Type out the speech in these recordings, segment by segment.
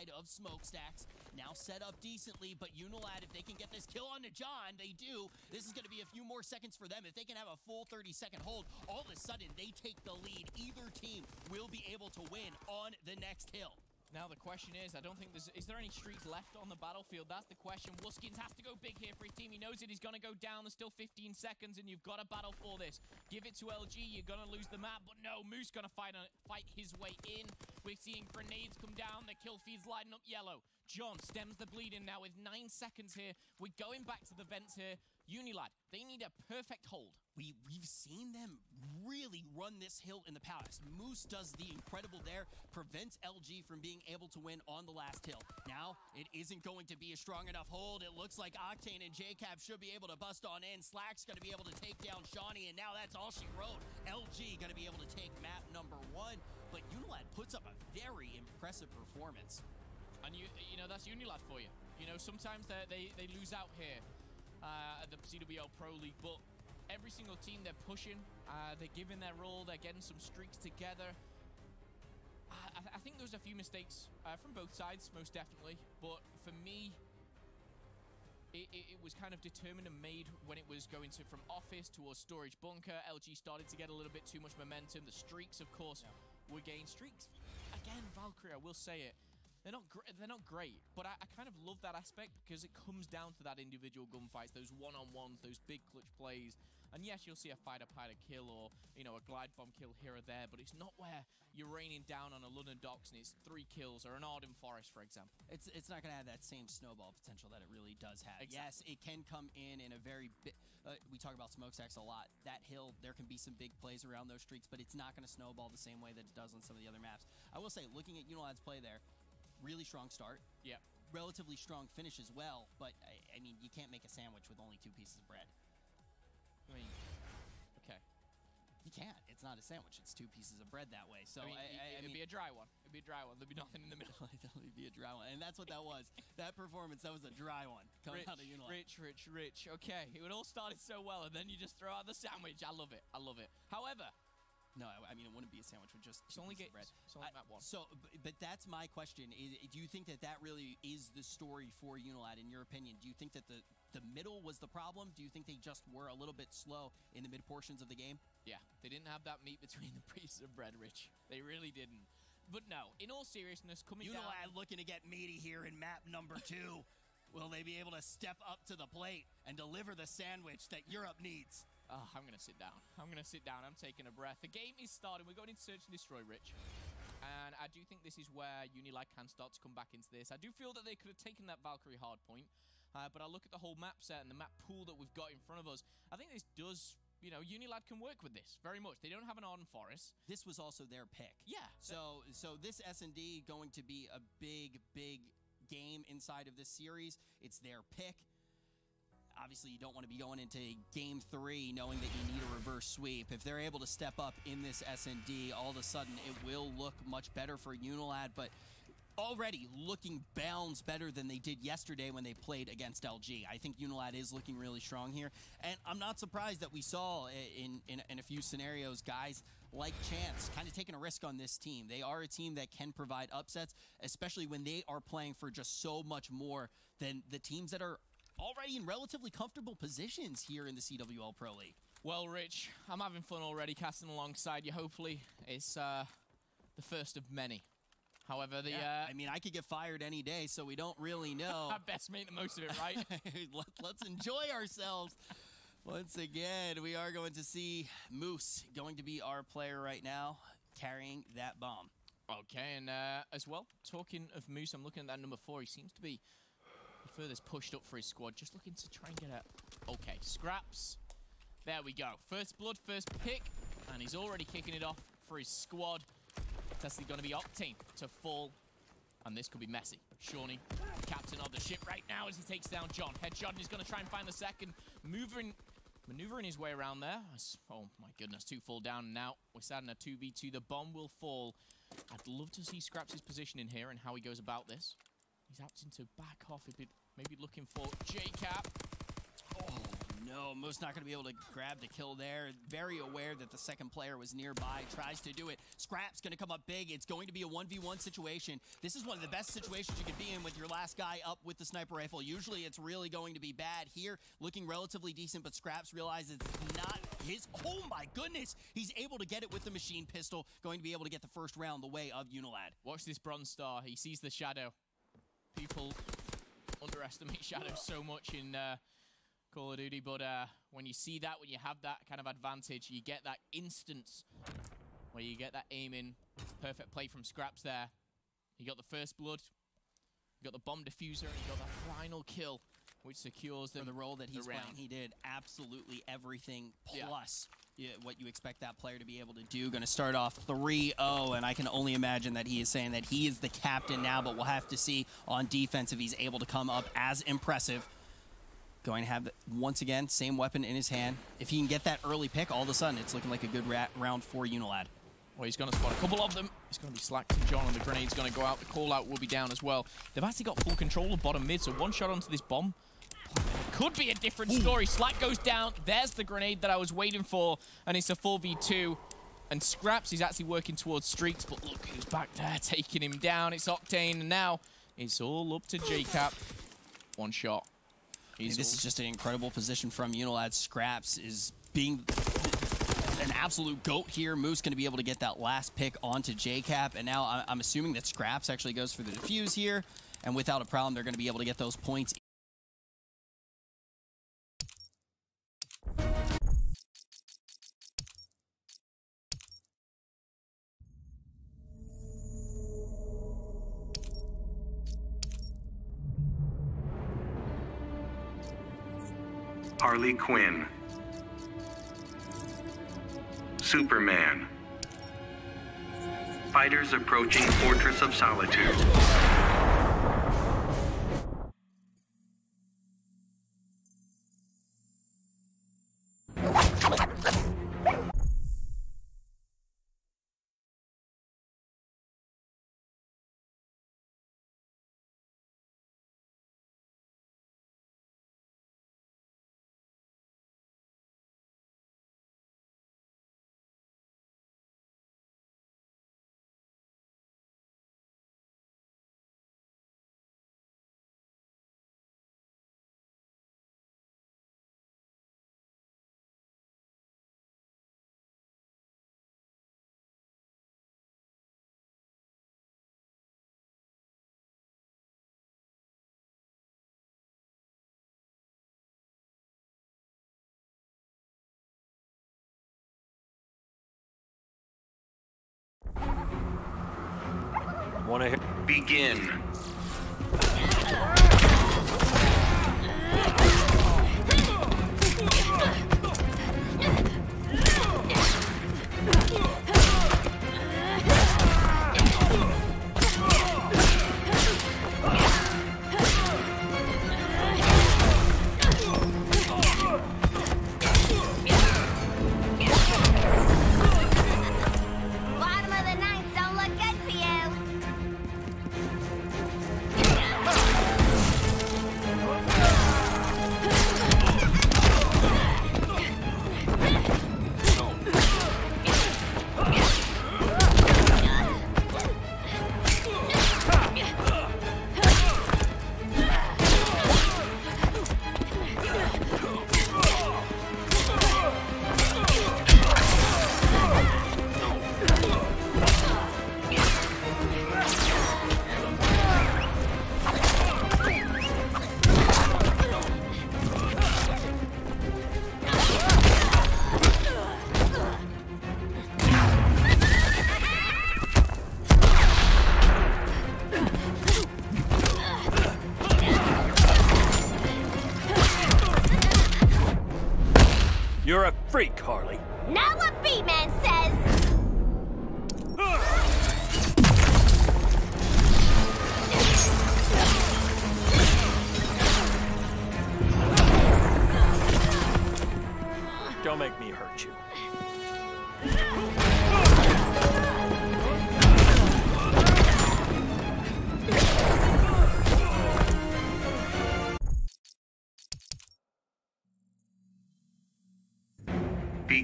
side of Smokestacks. Now set up decently, but Unilad, if they can get this kill onto John, they do. This is going to be a few more seconds for them. If they can have a full 30-second hold, all of a sudden they take the lead. Either team will be able to win on the next hill. Now the question is, I don't think is there any streaks left on the battlefield? That's the question. Wuskins has to go big here for his team. He knows it. He's going to go down. There's still 15 seconds, and you've got to battle for this. Give it to LG. You're going to lose the map, but no, Moose going to fight his way in. We're seeing grenades come down. The kill feed's lighting up yellow. John stems the bleeding now with 9 seconds here. We're going back to the vents here. Unilad, they need a perfect hold. We've seen them really run this hill in the past. Moose does the incredible there, prevents LG from being able to win on the last hill. Now, it isn't going to be a strong enough hold. It looks like Octane and JCap should be able to bust on in. Slack's going to be able to take down Shawnee, and now that's all she wrote. LG going to be able to take map number 1, but Unilad puts up a very impressive performance. And you know, that's Unilad for you. You know, sometimes they lose out here at the CWL Pro League, but every single team they're pushing, they're giving their all, they're getting some streaks together. I think there was a few mistakes from both sides, most definitely, but for me, it was kind of determined and made when it was going from office towards storage bunker. LG started to get a little bit too much momentum. The streaks, of course, were gained. Streaks, again, Valkyrie, I will say it. They're not great, but I kind of love that aspect because it comes down to that individual gunfights, those one-on-ones, those big clutch plays. And yes, you'll see a fighter pilot kill or, you know, a glide bomb kill here or there, but it's not where you're raining down on a London Docks and it's 3 kills or an Arden Forest, for example. It's not going to have that same snowball potential that it really does have. Exactly. Yes, it can come in a very big... we talk about Smokestacks a lot. That hill, there can be some big plays around those streaks, but it's not going to snowball the same way that it does on some of the other maps. I will say, looking at Unilad's play there, really strong start. Yeah. Relatively strong finish as well, but I mean, you can't make a sandwich with only 2 pieces of bread. I mean, okay. You can't. It's not a sandwich. It's 2 pieces of bread that way. So I mean, it'd be a dry one. It'd be a dry one. There'd be nothing in the middle. It'd be a dry one, and that's what that was. That performance, that was a dry one coming out of Unilad. Rich. Okay, it all started so well, and then you just throw out the sandwich. I love it. I love it. However, no, I mean, it wouldn't be a sandwich with just 2 pieces of bread. It's only map 1. So, but that's my question. Do you think that that really is the story for Unilad, in your opinion? Do you think that the middle was the problem? Do you think they just were a little bit slow in the mid portions of the game? Yeah, they didn't have that meat between the pieces of bread, Rich. They really didn't. But no, in all seriousness, coming down... Unilad looking to get meaty here in map number 2. Will they be able to step up to the plate and deliver the sandwich that Europe needs? Oh, I'm going to sit down. I'm taking a breath. The game is starting. We're going into Search and Destroy, Rich. And I do think this is where Unilad can start to come back into this. I do feel that they could have taken that Valkyrie hard point. But I look at the whole map set and the map pool that we've got in front of us. I think this does... You know, Unilad can work with this very much. They don't have an Arden Forest. This was also their pick. Yeah. So this S&D going to be a big game inside of this series. It's their pick. Obviously, you don't want to be going into Game 3 knowing that you need a reverse sweep. If they're able to step up in this S&D, all of a sudden it will look much better for Unilad, but already looking bounds better than they did yesterday when they played against LG. I think Unilad is looking really strong here, and I'm not surprised that we saw in a few scenarios guys like Chance kind of taking a risk on this team. They are a team that can provide upsets, especially when they are playing for just so much more than the teams that are already in relatively comfortable positions here in the CWL Pro League. Well, Rich, I'm having fun already casting alongside you. Hopefully, it's the first of many. However, I mean, I could get fired any day, so we don't really know. Best make the most of it, right? Let's enjoy ourselves. Once again, we are going to see Moose going to be our player right now, carrying that bomb. Okay, and as well, talking of Moose, I'm looking at that number 4. He seems to be the furthest pushed up for his squad, just looking to try and get a... Okay, Scraps. There we go. First blood, first pick, and he's already kicking it off for his squad. It's actually going to be Octane to fall, and this could be messy. Shawnee, captain of the ship right now as he takes down John. Headshot, he's going to try and find the second. Maneuvering his way around there. Oh my goodness, 2 fall down now. We're starting a 2v2. The bomb will fall. I'd love to see Scraps' position in here and how he goes about this. He's opting to back off a bit, maybe looking for JCap. Oh, No, Moose not going to be able to grab the kill there. Very aware that the second player was nearby. Tries to do it. Scrap's going to come up big. It's going to be a 1v1 situation. This is one of the best situations you could be in with your last guy up with the sniper rifle. Usually it's really going to be bad. Here, looking relatively decent, but Scraps realizes it's not his. Oh my goodness! He's able to get it with the machine pistol. Going to be able to get the first round the way of Unilad. Watch this Bronze Star. He sees the shadow. People underestimate shadow so much in Call of Duty, but when you see that, when you have that kind of advantage, you get that instance where you get that aim in. Perfect play from Scraps there. You got the first blood, you got the bomb diffuser, and you got that final kill, which secures them for the role that he's round. playing. He did absolutely everything plus what you expect that player to be able to do. Going to start off 3-0, and I can only imagine that he is saying that he is the captain now, but we'll have to see on defense if he's able to come up as impressive. Going to have, once again, same weapon in his hand. If he can get that early pick, all of a sudden, it's looking like a good round for Unilad. Well, he's going to spot a couple of them. He's going to be slacked John, and the grenade's going to go out. The call-out will be down as well. They've actually got full control of bottom mid, so one shot onto this bomb. Could be a different story. Slack goes down. There's the grenade that I was waiting for, and it's a 4v2. And Scraps is actually working towards Streaks, but look who's back there taking him down. It's Octane, and now it's all up to JCap. One shot. This is just an incredible position from Unilad. Scraps is being an absolute GOAT here. Moose going to be able to get that last pick onto JCap, and now I'm assuming that Scraps actually goes for the defuse here, and without a problem, they're going to be able to get those points. Harley Quinn, Superman, fighters approaching Fortress of Solitude. Wanna hit? Begin. You're a freak, Harley. Not what B-Man says! Don't make me hurt you.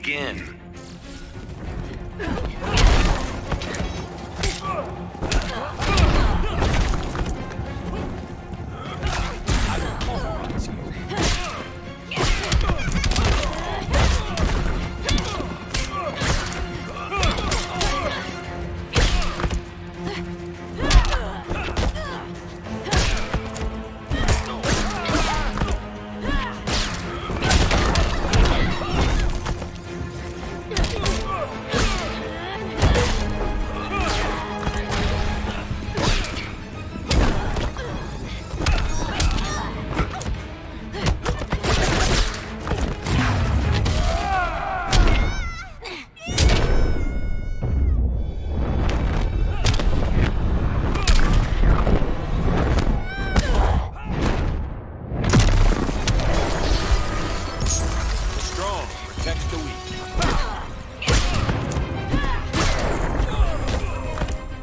Begin.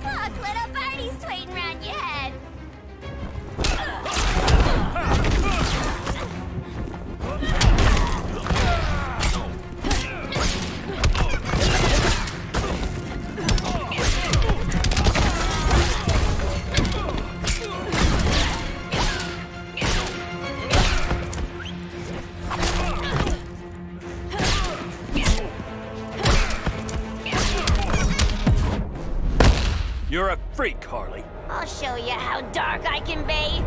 Look, little birdie's waiting around your head. You're a freak, Harley. I'll show you how dark I can be.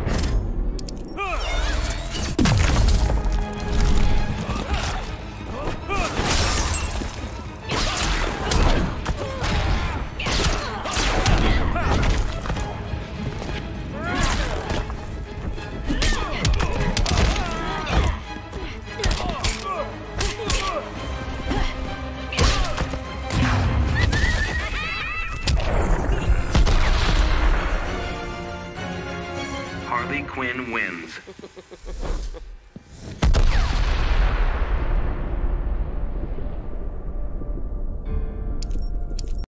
Harley Quinn wins.